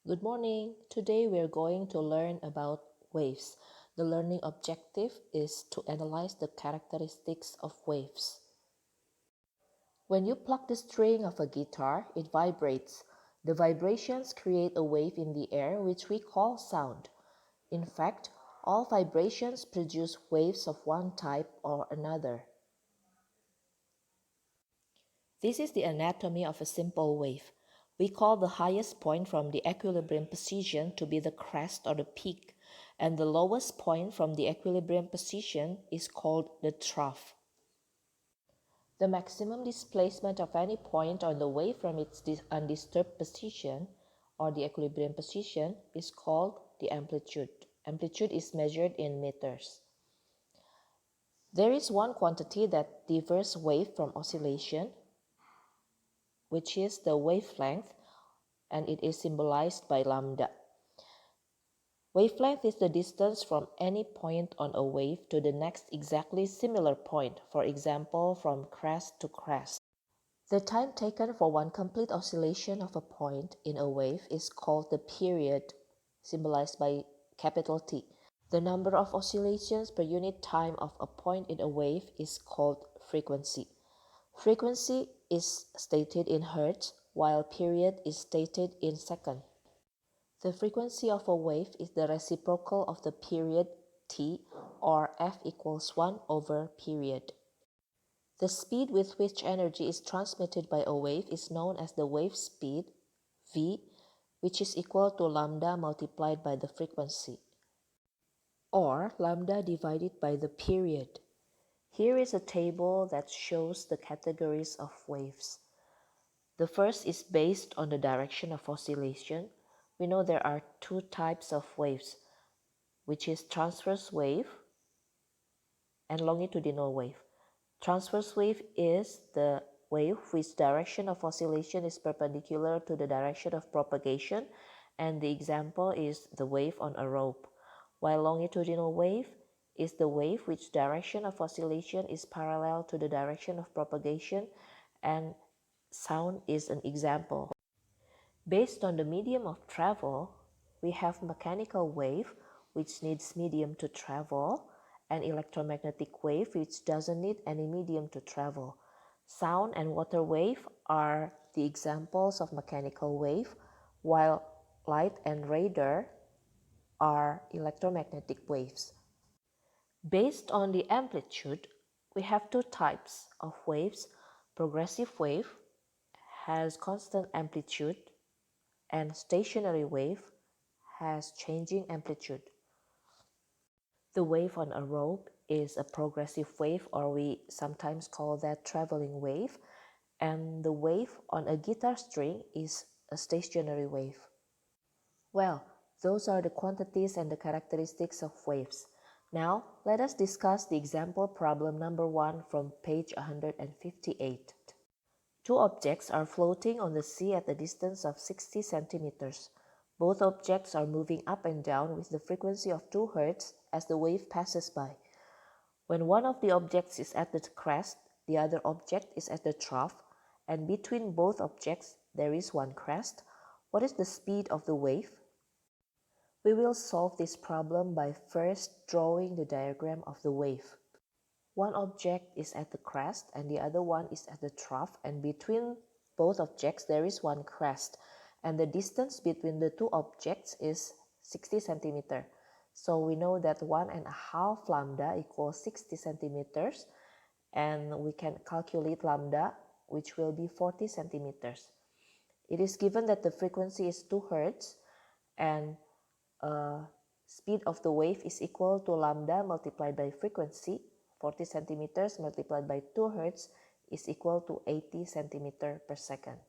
Good morning. Today we are going to learn about waves. The learning objective is to analyze the characteristics of waves. When you pluck the string of a guitar, it vibrates. The vibrations create a wave in the air which we call sound. In fact, all vibrations produce waves of one type or another. This is the anatomy of a simple wave. We call the highest point from the equilibrium position to be the crest or the peak, and the lowest point from the equilibrium position is called the trough. The maximum displacement of any point on the wave from its undisturbed position or the equilibrium position is called the amplitude. Amplitude is measured in meters. There is one quantity that differs wave from oscillation, which is the wavelength, and it is symbolized by lambda. Wavelength is the distance from any point on a wave to the next exactly similar point, for example, from crest to crest. The time taken for one complete oscillation of a point in a wave is called the period, symbolized by capital T. The number of oscillations per unit time of a point in a wave is called frequency. Frequency is stated in hertz, while period is stated in second. The frequency of a wave is the reciprocal of the period t, or f equals 1 over period. The speed with which energy is transmitted by a wave is known as the wave speed, v, which is equal to lambda multiplied by the frequency, or lambda divided by the period. Here is a table that shows the categories of waves. The first is based on the direction of oscillation. We know there are two types of waves, which is transverse wave and longitudinal wave. Transverse wave is the wave whose direction of oscillation is perpendicular to the direction of propagation, and the example is the wave on a rope, while longitudinal wave is the wave which direction of oscillation is parallel to the direction of propagation, and sound is an example. Based on the medium of travel, we have mechanical wave, which needs medium to travel, and electromagnetic wave, which doesn't need any medium to travel. Sound and water wave are the examples of mechanical wave, while light and radar are electromagnetic waves. Based on the amplitude, we have two types of waves. Progressive wave has constant amplitude, and stationary wave has changing amplitude. The wave on a rope is a progressive wave, or we sometimes call that traveling wave, and the wave on a guitar string is a stationary wave. Well, those are the quantities and the characteristics of waves. Now, let us discuss the example problem number 1 from page 158. Two objects are floating on the sea at a distance of 60 centimeters. Both objects are moving up and down with the frequency of 2 Hz as the wave passes by. When one of the objects is at the crest, the other object is at the trough, and between both objects there is one crest. What is the speed of the wave? We will solve this problem by first drawing the diagram of the wave. One object is at the crest and the other one is at the trough, and between both objects there is one crest, and the distance between the two objects is 60 centimeters. So we know that 1.5 lambda equals 60 centimeters, and we can calculate lambda, which will be 40 centimeters. It is given that the frequency is 2 Hz and speed of the wave is equal to lambda multiplied by frequency. 40 centimeters multiplied by 2 Hz is equal to 80 centimeters per second.